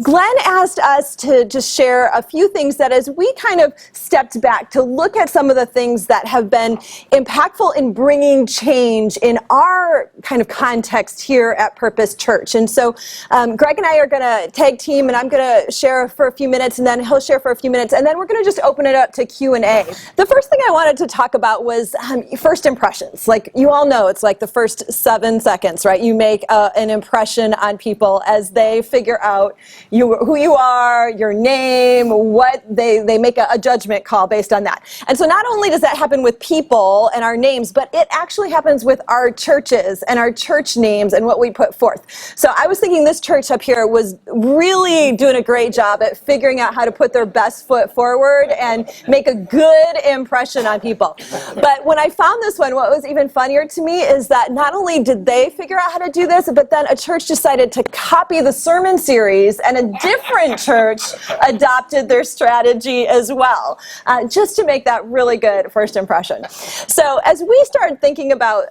Glenn asked us to just share a few things that as we kind of stepped back to look at some of the things that have been impactful in bringing change in our kind of context here at Purpose Church. And so Greg and I are going to tag team, and I'm going to share for a few minutes, and then he'll share for a few minutes, and then we're going to just open it up to Q&A. The first thing I wanted to talk about was first impressions. Like you all know, it's like the first 7 seconds, right? You make an impression on people as they figure out who you are, your name, what they make a judgment call based on that. And so not only does that happen with people and our names, but it actually happens with our churches and our church names and what we put forth. So I was thinking this church up here was really doing a great job at figuring out how to put their best foot forward and make a good impression on people. But when I found this one, what was even funnier to me is that not only did they figure out how to do this, but then a church decided to copy the sermon series, and a different church adopted their strategy as well, just to make that really good first impression. So as we started thinking about,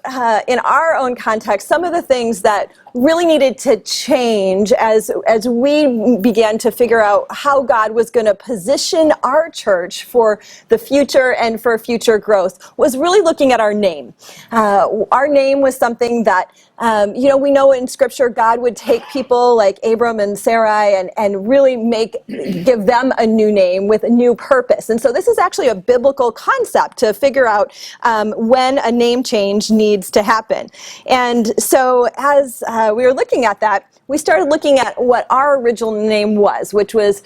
in our own context, some of the things that really needed to change as we began to figure out how God was going to position our church for the future and for future growth, was really looking at our name. Our name was something that, we know in Scripture God would take people like Abram and Sarai and really give them a new name with a new purpose. And so this is actually a biblical concept to figure out when a name change needs to happen. And so as we were looking at that, we started looking at what our original name was, which was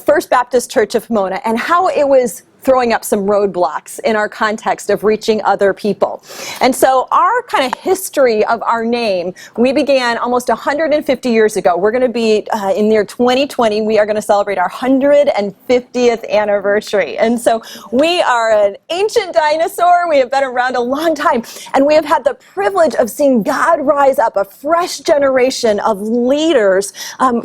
First Baptist Church of Pomona, and how it was throwing up some roadblocks in our context of reaching other people. And so our kind of history of our name, we began almost 150 years ago. We're going to be, in the year 2020, we are going to celebrate our 150th anniversary. And so we are an ancient dinosaur. We have been around a long time. And we have had the privilege of seeing God rise up a fresh generation of leaders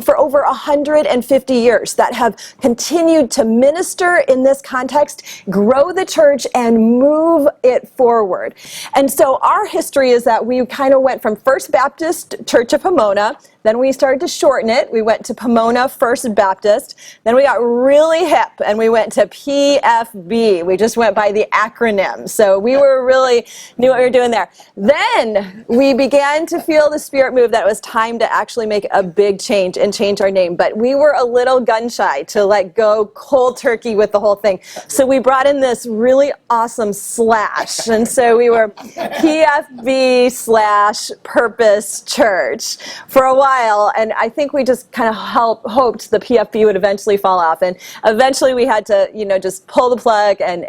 for over 150 years that have continued to minister in this context, grow the church, and move it forward. And so our history is that we kind of went from First Baptist Church of Pomona, then we started to shorten it. We went to Pomona First Baptist. Then we got really hip and we went to PFB. We just went by the acronym. So we really knew what we were doing there. Then we began to feel the Spirit move that it was time to actually make a big change and change our name. But we were a little gun shy to let go cold turkey with the whole thing. So we brought in this really awesome slash. And so we were PFB/Purpose Church for a while. And I think we just kind of hoped the PFB would eventually fall off. And eventually we had to, just pull the plug and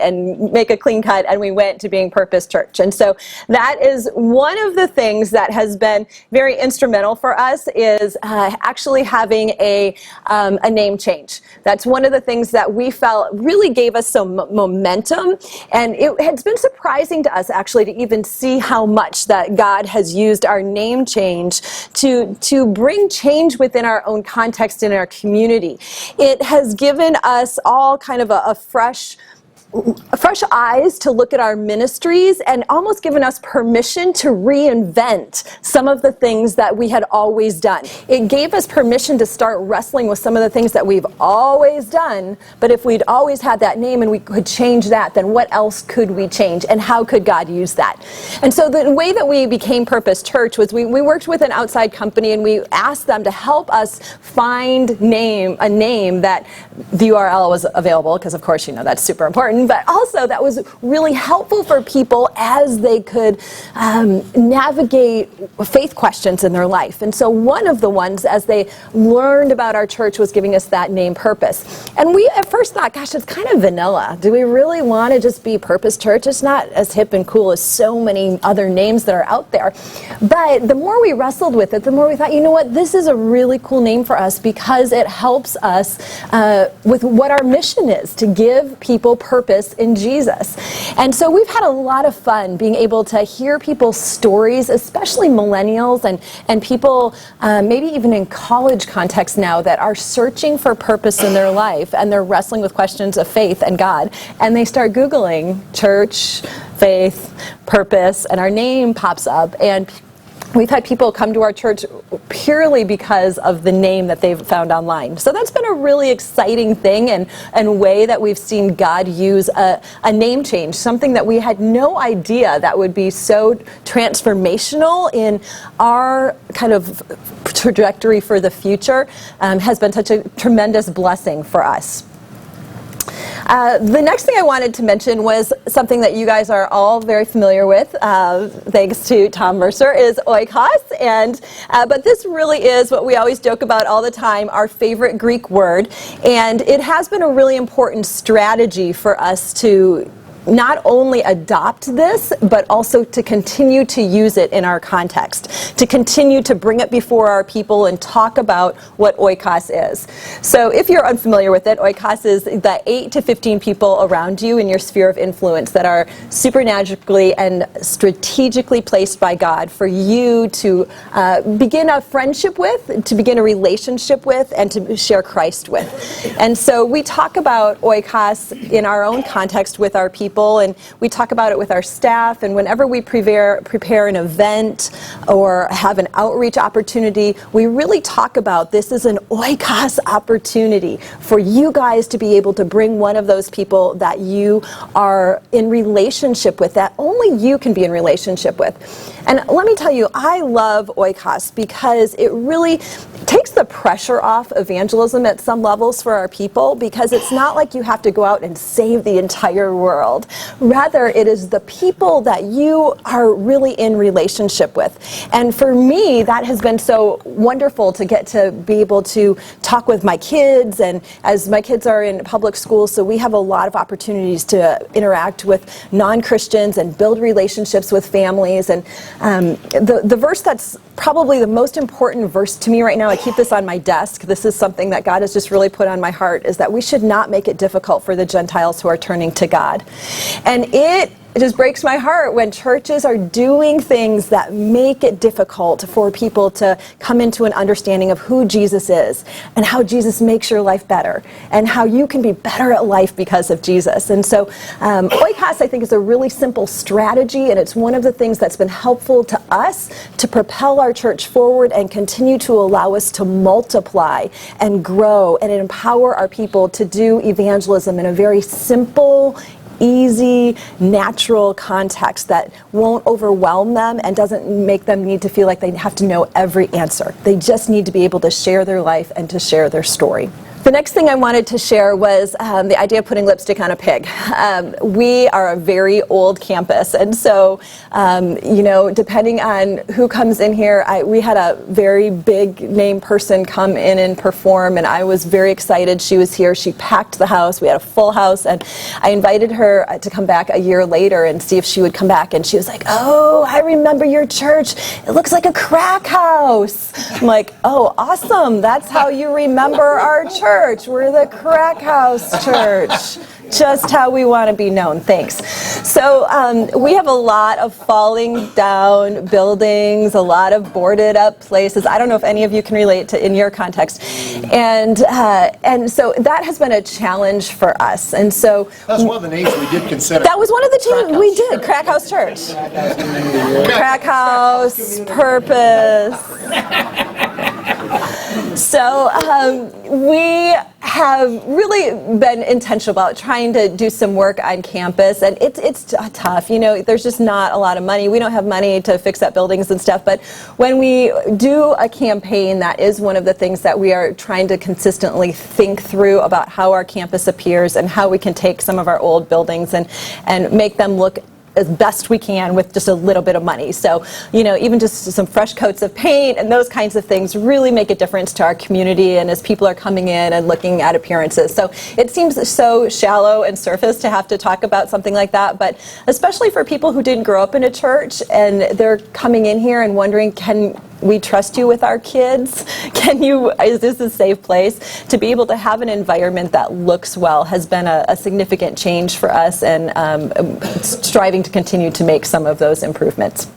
make a clean cut, and we went to being Purpose Church. And so that is one of the things that has been very instrumental for us, is actually having a name change. That's one of the things that we felt really gave us some momentum. And it has been surprising to us actually to even see how much that God has used our name change to bring change within our own context in our community. It has given us all kind of a fresh eyes to look at our ministries, and almost given us permission to reinvent some of the things that we had always done. It gave us permission to start wrestling with some of the things that we've always done, but if we'd always had that name and we could change that, then what else could we change, and how could God use that? And so the way that we became Purpose Church was we worked with an outside company, and we asked them to help us find a name that the URL was available, because of course that's super important, but also that was really helpful for people as they could navigate faith questions in their life. And so one of the ones, as they learned about our church, was giving us that name, Purpose. And we at first thought, gosh, it's kind of vanilla. Do we really want to just be Purpose Church? It's not as hip and cool as so many other names that are out there. But the more we wrestled with it, the more we thought, this is a really cool name for us, because it helps us with what our mission is, to give people purpose in Jesus. And so we've had a lot of fun being able to hear people's stories, especially millennials and people maybe even in college context now, that are searching for purpose in their life, and they're wrestling with questions of faith and God, and they start Googling church, faith, purpose, and our name pops up, and We've had people come to our church purely because of the name that they've found online. So that's been a really exciting thing and way that we've seen God use a name change, something that we had no idea that would be so transformational in our kind of trajectory for the future, has been such a tremendous blessing for us. The next thing I wanted to mention was something that you guys are all very familiar with, thanks to Tom Mercer, is oikos. But this really is what we always joke about all the time, our favorite Greek word. And it has been a really important strategy for us to not only adopt this, but also to continue to use it in our context, to continue to bring it before our people and talk about what oikos is. So if you're unfamiliar with it, oikos is the 8 to 15 people around you in your sphere of influence that are supernaturally and strategically placed by God for you to begin a friendship with, to begin a relationship with, and to share Christ with. And so we talk about oikos in our own context with our people, and we talk about it with our staff, and whenever we prepare an event or have an outreach opportunity, we really talk about this is an oikos opportunity for you guys to be able to bring one of those people that you are in relationship with, that only you can be in relationship with. And let me tell you, I love oikos because it really takes the pressure off evangelism at some levels for our people, because it's not like you have to go out and save the entire world. Rather, it is the people that you are really in relationship with. And for me, that has been so wonderful to get to be able to talk with my kids, and as my kids are in public school, so we have a lot of opportunities to interact with non-Christians and build relationships with families. And the verse that's probably the most important verse to me right now, I keep this on my desk, this is something that God has just really put on my heart, is that we should not make it difficult for the Gentiles who are turning to God. And it just breaks my heart when churches are doing things that make it difficult for people to come into an understanding of who Jesus is and how Jesus makes your life better and how you can be better at life because of Jesus. And so oikos, I think, is a really simple strategy, and it's one of the things that's been helpful to us to propel our church forward and continue to allow us to multiply and grow and empower our people to do evangelism in a very simple, easy, natural context that won't overwhelm them and doesn't make them need to feel like they have to know every answer. They just need to be able to share their life and to share their story. The next thing I wanted to share was the idea of putting lipstick on a pig. We are a very old campus, and so, depending on who comes in here, we had a very big name person come in and perform, and I was very excited she was here. She packed the house. We had a full house, and I invited her to come back a year later and see if she would come back, and she was like, "Oh, I remember your church. It looks like a crack house." I'm like, "Oh, awesome. That's how you remember our church. We're the Crack House Church." Just how we want to be known. Thanks. So we have a lot of falling down buildings, a lot of boarded up places. I don't know if any of you can relate to in your context. And so that has been a challenge for us. And so that's one of the names we did consider. That was one of the names we did. Crack House Church. Crack House, Purpose. So we have really been intentional about trying to do some work on campus, and it's tough. There's just not a lot of money. We don't have money to fix up buildings and stuff, but when we do a campaign, that is one of the things that we are trying to consistently think through about how our campus appears and how we can take some of our old buildings and make them look as best we can with just a little bit of money. So, even just some fresh coats of paint and those kinds of things really make a difference to our community and as people are coming in and looking at appearances. So it seems so shallow and surface to have to talk about something like that, but especially for people who didn't grow up in a church and they're coming in here and wondering, can we trust you with our kids? Is this a safe place? To be able to have an environment that looks well has been a significant change for us, and striving to continue to make some of those improvements.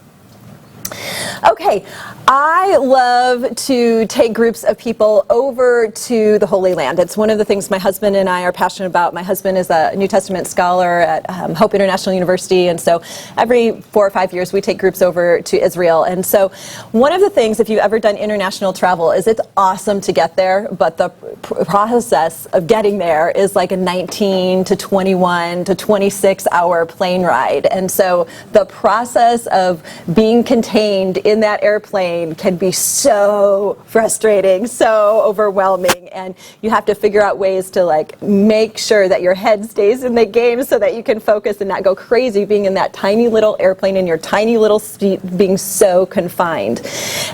Okay, I love to take groups of people over to the Holy Land. It's one of the things my husband and I are passionate about. My husband is a New Testament scholar at Hope International University, and so every 4 or 5 years we take groups over to Israel. And so one of the things, if you've ever done international travel, is it's awesome to get there, but the process of getting there is like a 19 to 21 to 26 hour plane ride. And so the process of being contained in that airplane can be so frustrating, so overwhelming, and you have to figure out ways to like make sure that your head stays in the game so that you can focus and not go crazy being in that tiny little airplane in your tiny little seat, being so confined.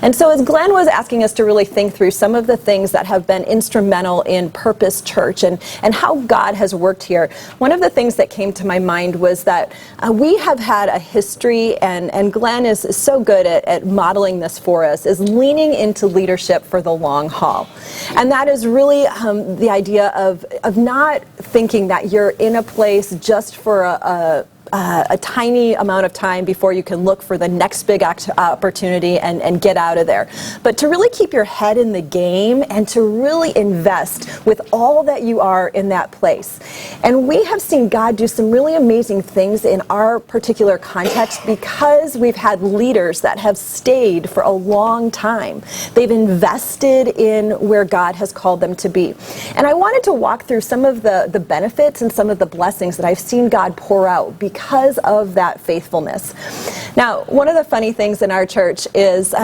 And so as Glenn was asking us to really think through some of the things that have been instrumental in Purpose Church and how God has worked here, one of the things that came to my mind was that we have had a history, and Glenn is so good at modeling this for us, is leaning into leadership for the long haul. And that is really the idea of not thinking that you're in a place just for a tiny amount of time before you can look for the next big opportunity and get out of there. But to really keep your head in the game and to really invest with all that you are in that place. And we have seen God do some really amazing things in our particular context because we've had leaders that have stayed for a long time. They've invested in where God has called them to be. And I wanted to walk through some of the benefits and some of the blessings that I've seen God pour out because of that faithfulness. Now, one of the funny things in our church is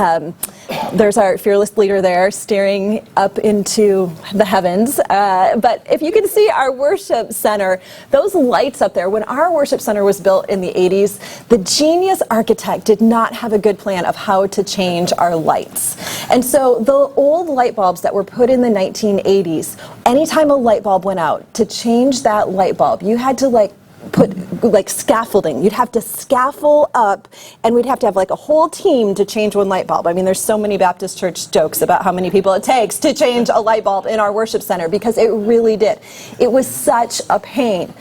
there's our fearless leader there staring up into the heavens. But if you can see our worship center, those lights up there, when our worship center was built in the 80s, the genius architect did not have a good plan of how to change our lights. And so the old light bulbs that were put in the 1980s, anytime a light bulb went out, to change that light bulb, you had to put scaffolding. You'd have to scaffold up, and we'd have to have like a whole team to change one light bulb. I mean, there's so many Baptist church jokes about how many people it takes to change a light bulb in our worship center, because it really did. It was such a pain.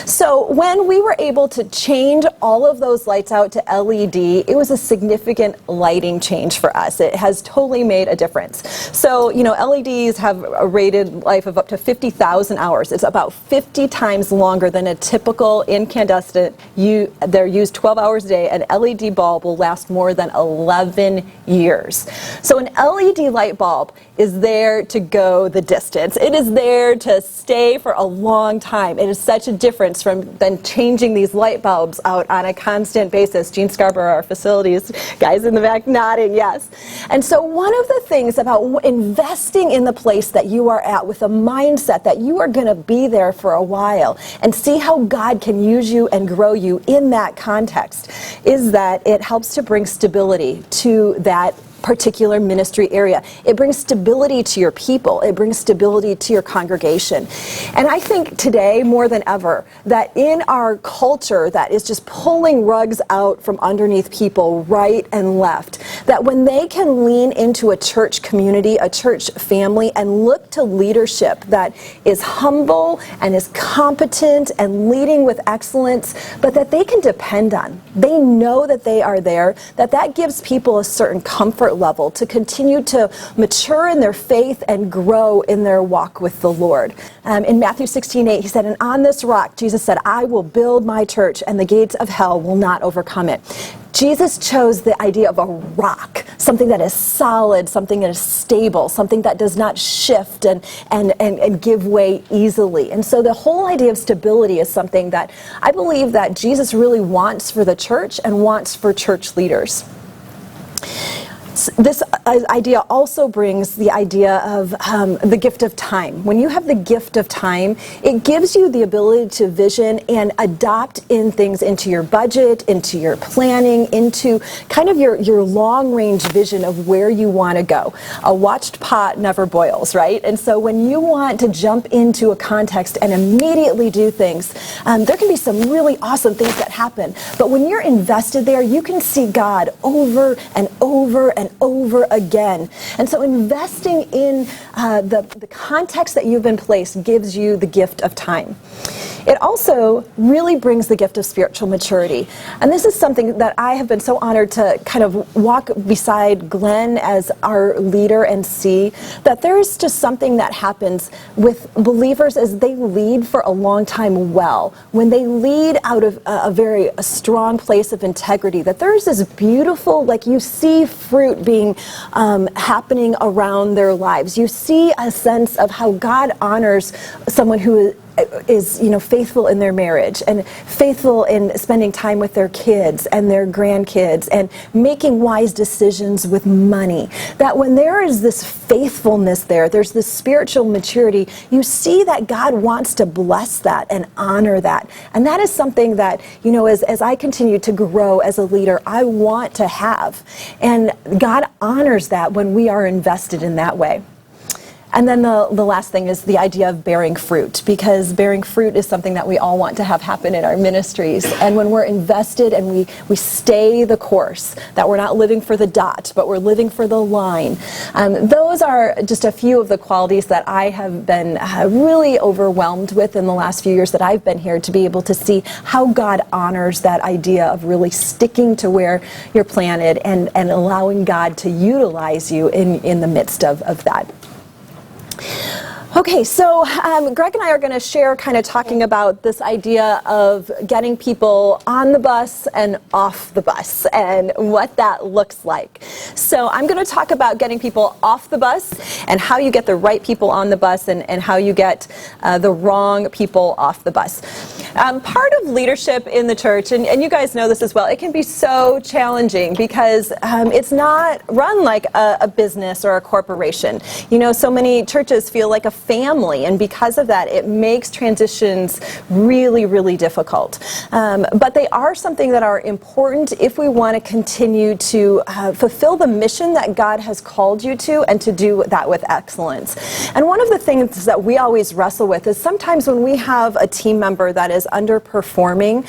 So when we were able to change all of those lights out to LED, it was a significant lighting change for us. It has totally made a difference. So, LEDs have a rated life of up to 50,000 hours. It's about 50 times longer than a typical incandescent. They're used 12 hours a day. An LED bulb will last more than 11 years. So an LED light bulb is there to go the distance. It is there to stay for a long time. It is such a difference than changing these light bulbs out on a constant basis. Gene Scarborough, our facilities guys in the back nodding, yes. And so one of the things about investing in the place that you are at with a mindset that you are going to be there for a while and see how God can use you and grow you in that context is that it helps to bring stability to that particular ministry area. It brings stability to your people. It brings stability to your congregation. And I think today, more than ever, that in our culture that is just pulling rugs out from underneath people right and left, that when they can lean into a church community, a church family, and look to leadership that is humble and is competent and leading with excellence, but that they can depend on. They know that they are there, that gives people a certain comfort level to continue to mature in their faith and grow in their walk with the Lord. In Matthew 16:8, he said, "And on this rock," Jesus said, "I will build my church, and the gates of hell will not overcome it." Jesus chose the idea of a rock, something that is solid, something that is stable, something that does not shift and give way easily. And so the whole idea of stability is something that I believe that Jesus really wants for the church and wants for church leaders. This idea also brings the idea of the gift of time. When you have the gift of time, it gives you the ability to vision and adopt in things into your budget, into your planning, into kind of your long-range vision of where you want to go. A watched pot never boils, right? And so when you want to jump into a context and immediately do things, there can be some really awesome things that happen. But when you're invested there, you can see God over and over and over again. And so investing in the context that you've been placed gives you the gift of time. It also really brings the gift of spiritual maturity. And this is something that I have been so honored to kind of walk beside Glenn as our leader and see that there is just something that happens with believers as they lead for a long time well. When they lead out of a very strong place of integrity, that there's this beautiful, like you see fruit being happening around their lives. You see a sense of how God honors someone who is faithful in their marriage and faithful in spending time with their kids and their grandkids and making wise decisions with money. That when there is this faithfulness there's this spiritual maturity, you see that God wants to bless that and honor that. And that is something that, as I continue to grow as a leader, I want to have. And God honors that when we are invested in that way. And then the last thing is the idea of bearing fruit, because bearing fruit is something that we all want to have happen in our ministries. And when we're invested and we stay the course, that we're not living for the dot, but we're living for the line. Those are just a few of the qualities that I have been really overwhelmed with in the last few years that I've been here, to be able to see how God honors that idea of really sticking to where you're planted and allowing God to utilize you in the midst of that. Okay, so Greg and I are going to share kind of talking about this idea of getting people on the bus and off the bus and what that looks like. So I'm going to talk about getting people off the bus and how you get the right people on the bus and how you get the wrong people off the bus. Part of leadership in the church, and you guys know this as well, it can be so challenging because it's not run like a business or a corporation. So many churches feel like a family, and because of that, it makes transitions really, really difficult. But they are something that are important if we want to continue to fulfill the mission that God has called you to, and to do that with excellence. And one of the things that we always wrestle with is sometimes when we have a team member that is underperforming,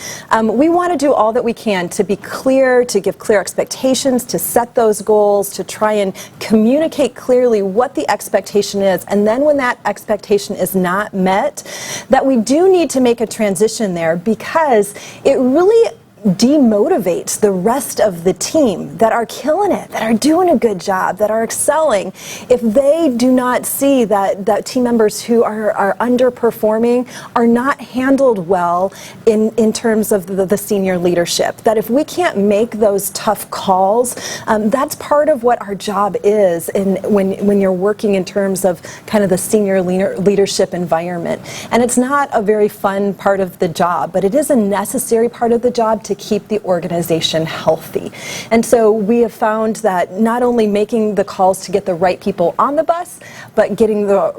we want to do all that we can to be clear, to give clear expectations, to set those goals, to try and communicate clearly what the expectation is. And then when that expectation is not met, that we do need to make a transition there, because it really demotivates the rest of the team that are killing it, that are doing a good job, that are excelling, if they do not see that team members who are underperforming are not handled well in terms of the senior leadership. That if we can't make those tough calls, that's part of what our job is when you're working in terms of kind of the senior leadership environment. And it's not a very fun part of the job, but it is a necessary part of the job to keep the organization healthy. And so we have found that not only making the calls to get the right people on the bus, but getting the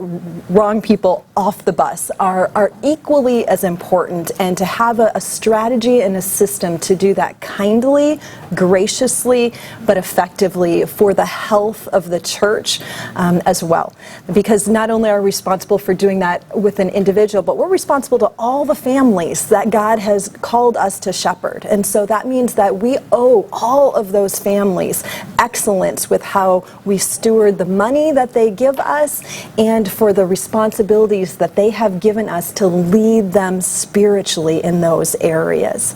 wrong people off the bus are equally as important, and to have a strategy and a system to do that kindly, graciously, but effectively for the health of the church as well. Because not only are we responsible for doing that with an individual, but we're responsible to all the families that God has called us to shepherd. And so that means that we owe all of those families excellence with how we steward the money that they give us, and for the responsibilities that they have given us to lead them spiritually in those areas.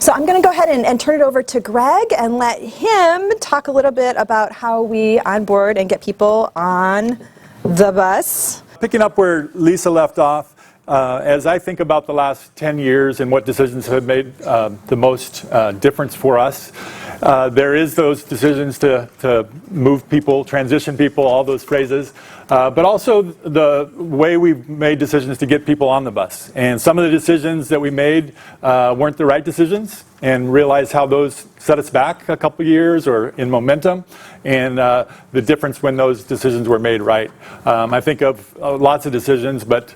So I'm going to go ahead and turn it over to Greg and let him talk a little bit about how we onboard and get people on the bus. Picking up where Lisa left off, as I think about the last 10 years and what decisions have made the most difference for us, there is those decisions to move people, transition people, all those phrases, but also the way we've made decisions to get people on the bus. And some of the decisions that we made weren't the right decisions, and realize how those set us back a couple years or in momentum, and the difference when those decisions were made right. I think of lots of decisions, but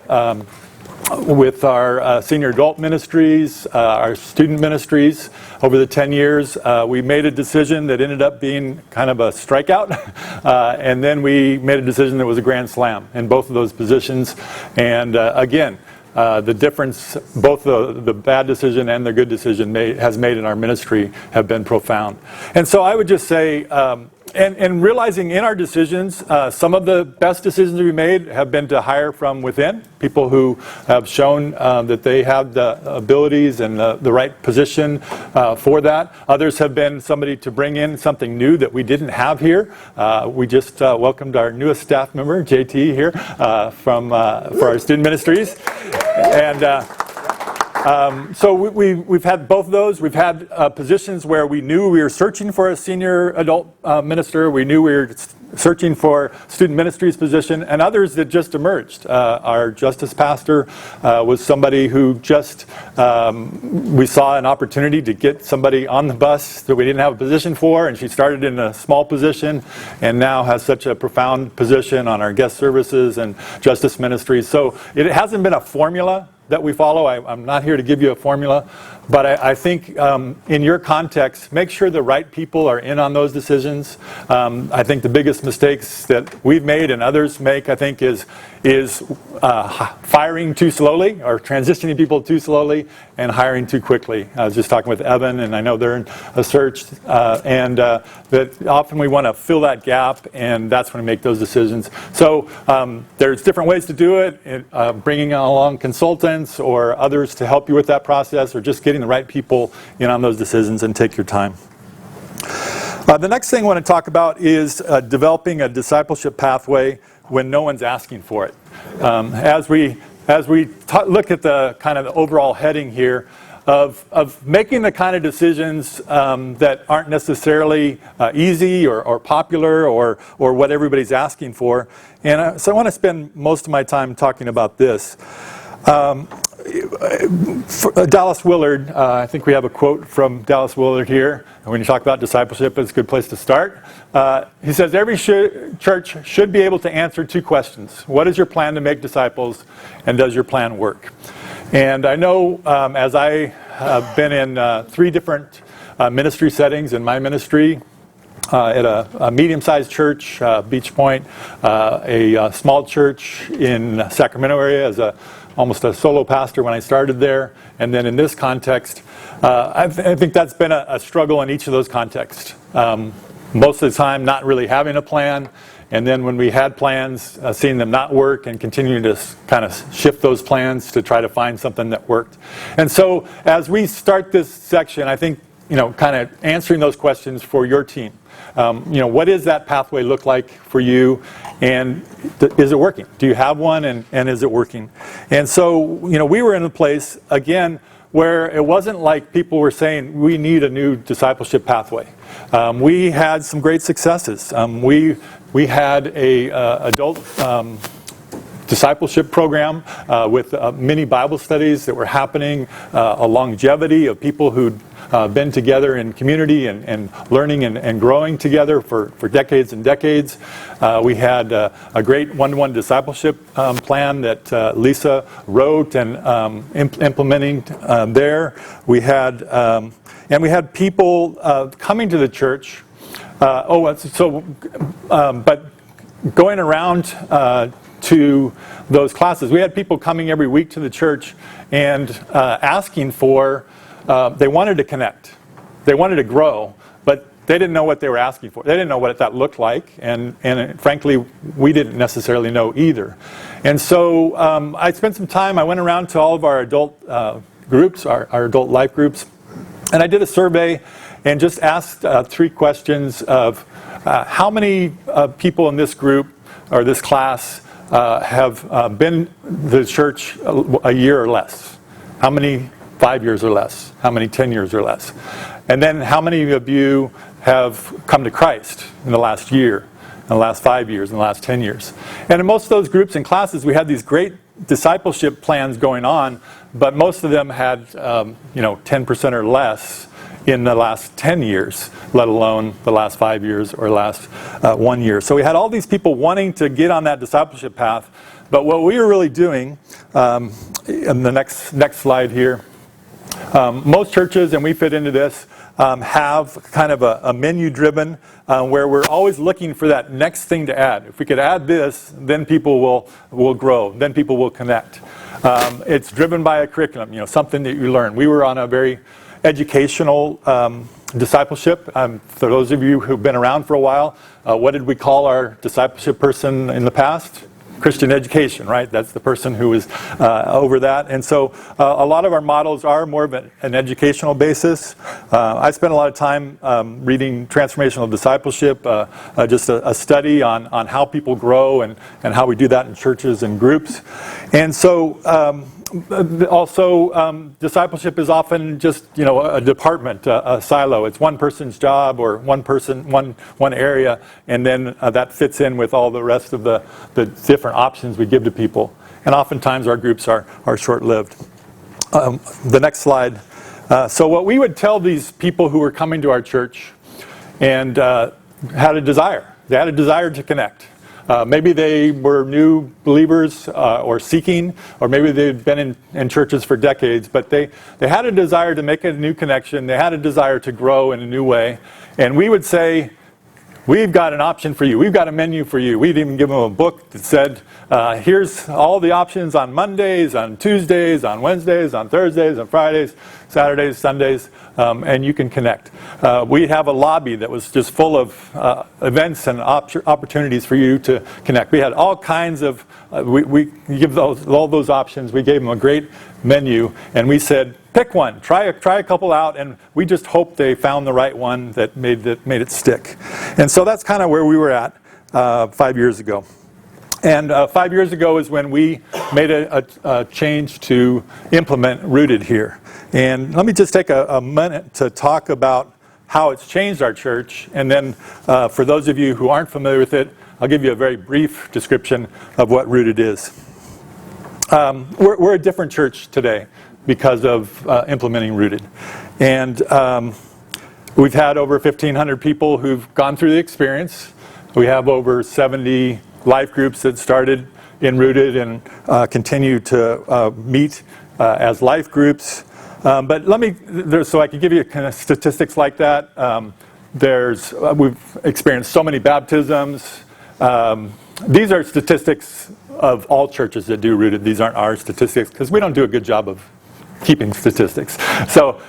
with our senior adult ministries, our student ministries, over the 10 years, we made a decision that ended up being kind of a strikeout, and then we made a decision that was a grand slam in both of those positions. And again, the difference, both the bad decision and the good decision has made in our ministry have been profound. And so I would just say, and realizing in our decisions, some of the best decisions we made have been to hire from within, people who have shown that they have the abilities and the right position for that. Others have been somebody to bring in something new that we didn't have here. We just welcomed our newest staff member, JT, here for our student ministries. And so we've had both of those. We've had positions where we knew we were searching for a senior adult minister. We knew we were searching for student ministries position, and others that just emerged. Our justice pastor was somebody who just, we saw an opportunity to get somebody on the bus that we didn't have a position for, and she started in a small position and now has such a profound position on our guest services and justice ministries. So it hasn't been a formula that we follow. I'm not here to give you a formula, but I think in your context, make sure the right people are in on those decisions. I think the biggest mistakes that we've made and others make, I think, is firing too slowly or transitioning people too slowly and hiring too quickly. I was just talking with Evan, and I know they're in a search, and that often we want to fill that gap, and that's when we make those decisions. So there's different ways to do it, bringing along consultants or others to help you with that process, or just getting the right people in on those decisions, and take your time. The next thing I want to talk about is developing a discipleship pathway when no one's asking for it. As we look at the kind of the overall heading here of making the kind of decisions that aren't necessarily easy or popular or what everybody's asking for. And so I want to spend most of my time talking about this. Dallas Willard, I think we have a quote from Dallas Willard here. And when you talk about discipleship, it's a good place to start. He says, every church should be able to answer two questions. What is your plan to make disciples, and does your plan work? And I know as I have been in 3 different ministry settings in my ministry, at a medium-sized church, Beach Point, a small church in Sacramento area as almost a solo pastor when I started there, and then in this context, I think that's been a struggle in each of those contexts. Most of the time not really having a plan, and then when we had plans, seeing them not work and continuing to kind of shift those plans to try to find something that worked. And so as we start this section, I think, kind of answering those questions for your team. What does that pathway look like for you, and is it working? Do you have one, and is it working? And so, we were in a place, again, where it wasn't like people were saying, we need a new discipleship pathway. We had some great successes. We had a adult discipleship program with mini Bible studies that were happening, a longevity of people who'd been together in community and learning and growing together for decades and decades. We had a great one-to-one discipleship plan that Lisa wrote and implementing there. We had people coming to the church. But going around to those classes, we had people coming every week to the church and asking for. They wanted to connect. They wanted to grow, but they didn't know what they were asking for. They didn't know what that looked like, and frankly, we didn't necessarily know either. And so I spent some time, I went around to all of our adult groups, our adult life groups, and I did a survey and just asked 3 questions of how many people in this group or this class have been to the church a year or less? How many 5 years or less? How many 10 years or less? And then how many of you have come to Christ in the last year, in the last 5 years, in the last 10 years? And in most of those groups and classes, we had these great discipleship plans going on, but most of them had 10% or less in the last 10 years, let alone the last 5 years or last 1 year. So we had all these people wanting to get on that discipleship path, but what we were really doing, in the next slide here, most churches, and we fit into this, have kind of a menu-driven where we're always looking for that next thing to add. If we could add this, then people will grow, then people will connect. It's driven by a curriculum, something that you learn. We were on a very educational discipleship. For those of you who've been around for a while, what did we call our discipleship person in the past? Christian education, right? That's the person who is over that. And so a lot of our models are more of an educational basis. I spent a lot of time reading Transformational Discipleship, just a study on how people grow and how we do that in churches and groups. And so also, discipleship is often just, a department, a silo. It's one person's job or one person, one area, and then that fits in with all the rest of the different options we give to people. And oftentimes our groups are short-lived. The next slide. So what we would tell these people who were coming to our church and had a desire. They had a desire to connect. Maybe they were new believers or seeking, or maybe they'd been in churches for decades, but they had a desire to make a new connection. They had a desire to grow in a new way. And we would say, we've got an option for you. We've got a menu for you. We'd even give them a book that said, here's all the options on Mondays, on Tuesdays, on Wednesdays, on Thursdays, on Fridays, Saturdays, Sundays, and you can connect. We have a lobby that was just full of events and opportunities for you to connect. We had all kinds of, we give all those options. We gave them a great menu, and we said, pick one, try a couple out, and we just hope they found the right one that made it stick. And so that's kind of where we were at 5 years ago. And 5 years ago is when we made a change to implement Rooted here. And let me just take a minute to talk about how it's changed our church. And then for those of you who aren't familiar with it, I'll give you a very brief description of what Rooted is. We're a different church today because of implementing Rooted. And we've had over 1,500 people who've gone through the experience. We have over 70 life groups that started in Rooted and continue to meet as life groups. But so I can give you kind of statistics like that. We've experienced so many baptisms. These are statistics of all churches that do Rooted. These aren't our statistics because we don't do a good job of keeping statistics.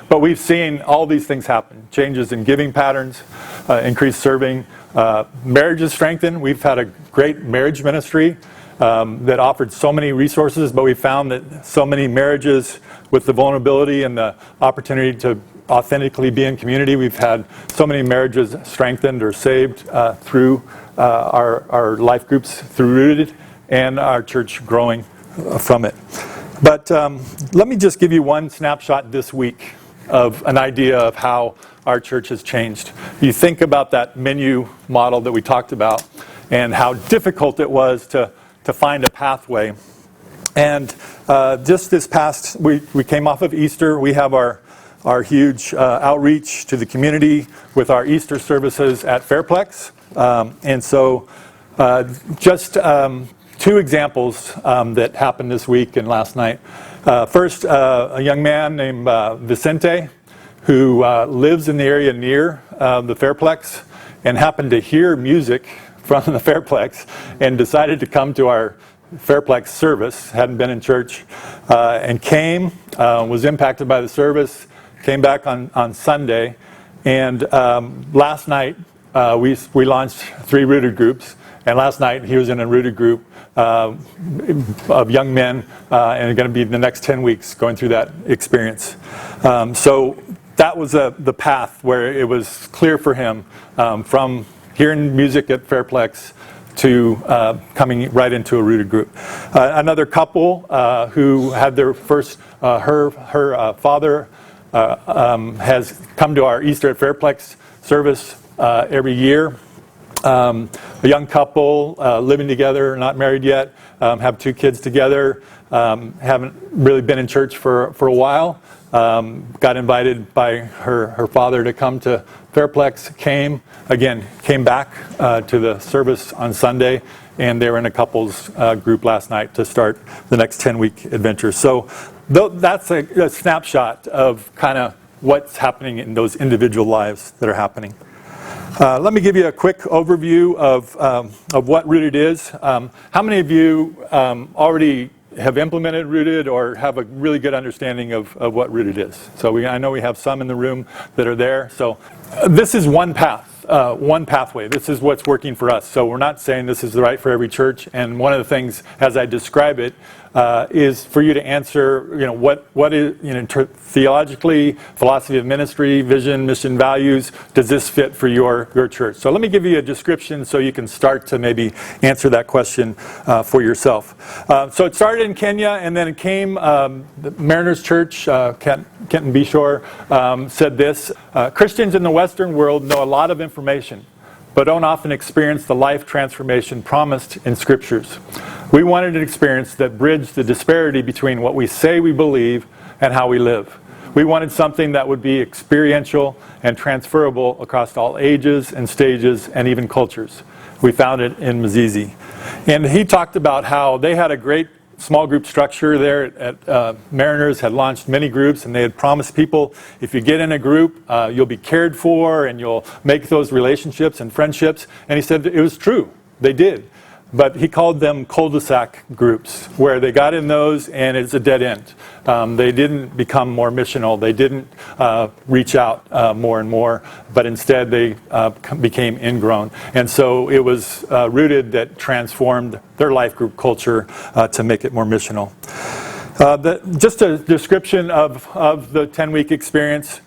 But we've seen all these things happen. Changes in giving patterns, increased serving, marriages strengthened. We've had a great marriage ministry that offered so many resources, but we found that so many marriages with the vulnerability and the opportunity to authentically be in community, we've had so many marriages strengthened or saved through our life groups through Rooted, and our church growing from it. But let me just give you one snapshot this week of an idea of how our church has changed. You think about that menu model that we talked about and how difficult it was to find a pathway. And just this past, we came off of Easter. We have our huge outreach to the community with our Easter services at Fairplex. And so just two examples that happened this week and last night. First, a young man named Vicente, who lives in the area near the Fairplex and happened to hear music from the Fairplex and decided to come to our Fairplex service, hadn't been in church, and came, was impacted by the service, came back on Sunday, and last night we launched 3 Rooted groups, and last night he was in a Rooted group of young men, and going to be the next 10 weeks going through that experience. So that was the path where it was clear for him from hearing music at Fairplex to coming right into a Rooted group. Another couple who had their first, her father has come to our Easter at Fairplex service every year. A young couple living together, not married yet, have 2 kids together, haven't really been in church for a while. Got invited by her father to come to Fairplex, came back to the service on Sunday, and they were in a couples group last night to start the next 10-week adventure. So that's a snapshot of kind of what's happening in those individual lives that are happening. Let me give you a quick overview of what Rooted is. How many of you already have implemented Rooted or have a really good understanding of what Rooted is. So I know we have some in the room that are there. So this is one path, one pathway. This is what's working for us. So we're not saying this is right for every church. And one of the things, as I describe it, is for you to answer, what is, theologically, philosophy of ministry, vision, mission, values, does this fit for your church? So let me give you a description so you can start to maybe answer that question for yourself. So it started in Kenya, and then it came, the Mariners Church, Kenton Beshore, said this: Christians in the Western world know a lot of information, but don't often experience the life transformation promised in Scriptures. We wanted an experience that bridged the disparity between what we say we believe and how we live. We wanted something that would be experiential and transferable across all ages and stages and even cultures. We found it in Mzizi. And he talked about how they had a great small group structure there at Mariners, had launched many groups, and they had promised people, if you get in a group, you'll be cared for and you'll make those relationships and friendships. And he said it was true. They did. But he called them cul-de-sac groups, where they got in those and it's a dead end. They didn't become more missional. They didn't reach out more and more, but instead they became ingrown. And so it was Rooted that transformed their life group culture to make it more missional. Just a description of the 10-week experience.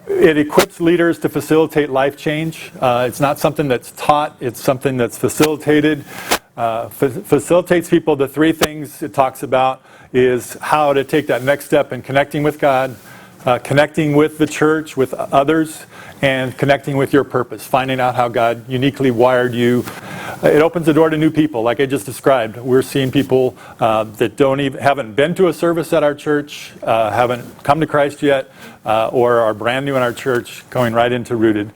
It equips leaders to facilitate life change. It's not something that's taught, it's something that's facilitated. Facilitates people. The three things it talks about is how to take that next step in connecting with God, connecting with the church, with others, and connecting with your purpose, finding out how God uniquely wired you. It opens the door to new people, like I just described. We're seeing people that haven't been to a service at our church, haven't come to Christ yet, or are brand new in our church, going right into Rooted.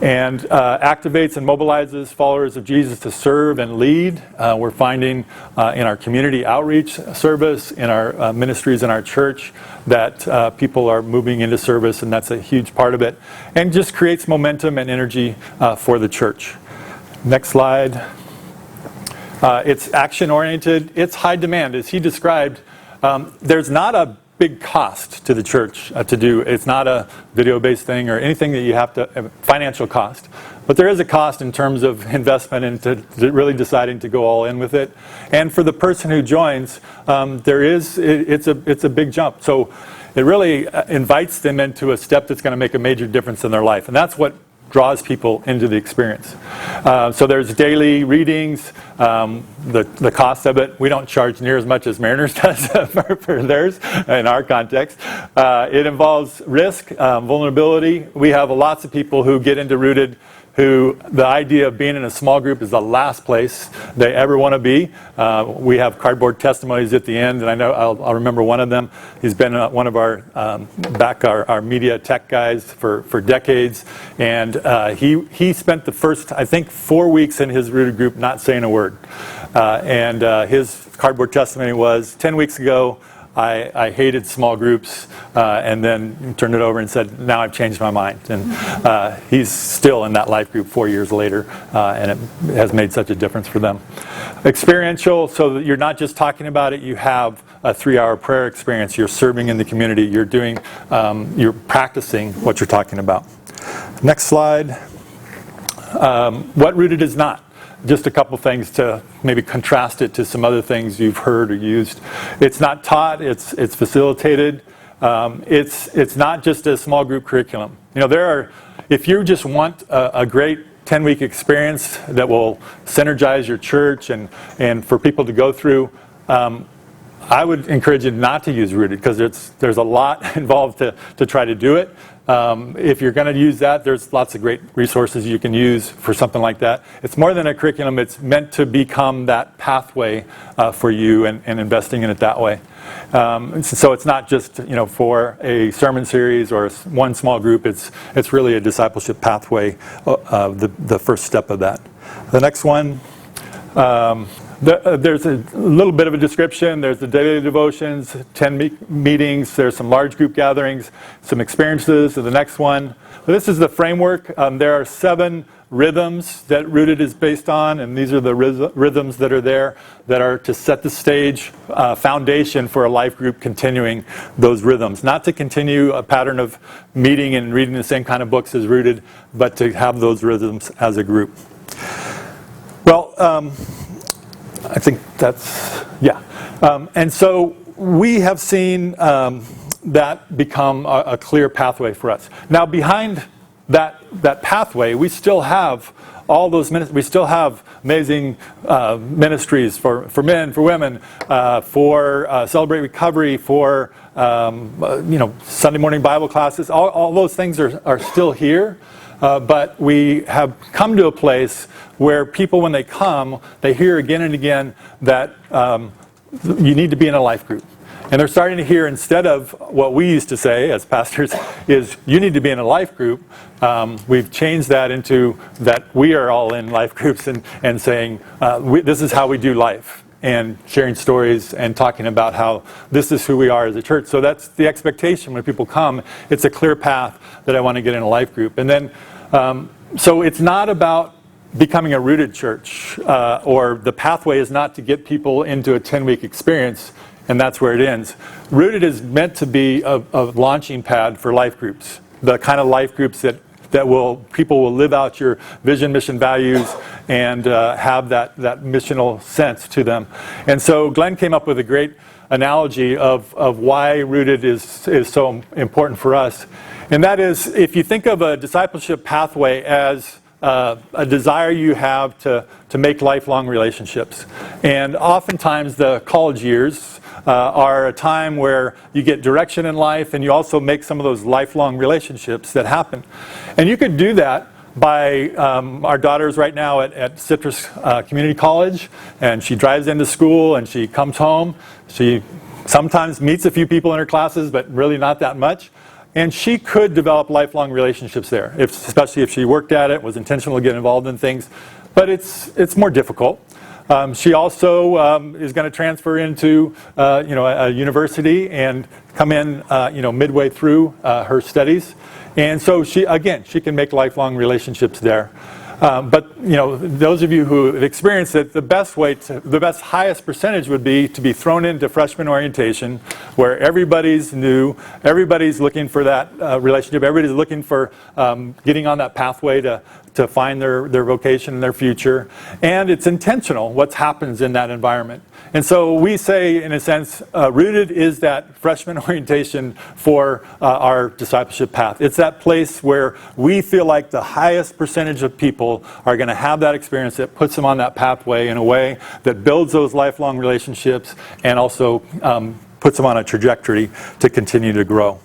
And activates and mobilizes followers of Jesus to serve and lead. We're finding in our community outreach service, in our ministries in our church, that people are moving into service, and that's a huge part of it. And just creates momentum and energy for the church. Next slide. It's action-oriented. It's high demand. As he described, there's not a big cost to the church to do. It's not a video-based thing or anything that you have to, financial cost. But there is a cost in terms of investment into really deciding to go all in with it. And for the person who joins, it's a big jump. So it really invites them into a step that's going to make a major difference in their life. And that's what draws people into the experience. So there's daily readings, the cost of it. We don't charge near as much as Mariners does for theirs in our context. It involves risk, vulnerability. We have lots of people who get into Rooted who the idea of being in a small group is the last place they ever want to be. We have cardboard testimonies at the end, and I know I'll remember one of them. He's been one of our media tech guys for decades, and he spent the first, I think, 4 weeks in his Rooted group not saying a word. And his cardboard testimony was, 10 weeks ago, I hated small groups, and then turned it over and said, now I've changed my mind. And he's still in that life group 4 years later, and it has made such a difference for them. Experiential, so that you're not just talking about it, you have a 3-hour prayer experience, you're serving in the community, you're practicing what you're talking about. Next slide. What Rooted is not. Just a couple things to maybe contrast it to some other things you've heard or used. It's not taught, it's facilitated. It's not just a small group curriculum. If you just want a great 10-week experience that will synergize your church and for people to go through, I would encourage you not to use Rooted, because there's a lot involved to try to do it. If you're going to use that, there's lots of great resources you can use for something like that. It's more than a curriculum. It's meant to become that pathway for you, and investing in it that way. So it's not just for a sermon series or one small group. It's really a discipleship pathway, the first step of that. The next one. There's a little bit of a description. There's the daily devotions, 10 meetings. There's some large group gatherings, some experiences. The next one. This is the framework. There are 7 rhythms that Rooted is based on, and these are the rhythms that are there that are to set the stage, foundation for a life group continuing those rhythms. Not to continue a pattern of meeting and reading the same kind of books as Rooted, but to have those rhythms as a group. Well, I think that's, yeah. And so we have seen that become a clear pathway for us. Now, behind that pathway, we still have all those ministries. We still have amazing ministries for men, for women, for Celebrate Recovery, for Sunday morning Bible classes. All those things are still here, but we have come to a place where people, when they come, they hear again and again that you need to be in a life group. And they're starting to hear, instead of what we used to say as pastors, is you need to be in a life group. We've changed that into that we are all in life groups and saying this is how we do life, and sharing stories and talking about how this is who we are as a church. So that's the expectation when people come. It's a clear path that I want to get in a life group. And then, so it's not about becoming a Rooted church, or the pathway is not to get people into a 10-week experience, and that's where it ends. Rooted is meant to be a launching pad for life groups, the kind of life groups that people will live out your vision, mission, values, and have that missional sense to them. And so Glenn came up with a great analogy of why Rooted is so important for us. And that is, if you think of a discipleship pathway as a desire you have to make lifelong relationships. And oftentimes the college years are a time where you get direction in life, and you also make some of those lifelong relationships that happen. And you could do that by, our daughter's right now at Citrus Community College, and she drives into school and she comes home. She sometimes meets a few people in her classes, but really not that much. And she could develop lifelong relationships there, especially if she worked at it, was intentional to get involved in things. But it's more difficult. She also is going to transfer into a university and come in midway through her studies. And so she can make lifelong relationships there. But those of you who have experienced it, the best highest percentage would be to be thrown into freshman orientation, where everybody's new, everybody's looking for that relationship, everybody's looking for getting on that pathway to find their vocation and their future. And it's intentional what happens in that environment. And so we say, in a sense, Rooted is that freshman orientation for our discipleship path. It's that place where we feel like the highest percentage of people are going to have that experience that puts them on that pathway in a way that builds those lifelong relationships and also puts them on a trajectory to continue to grow.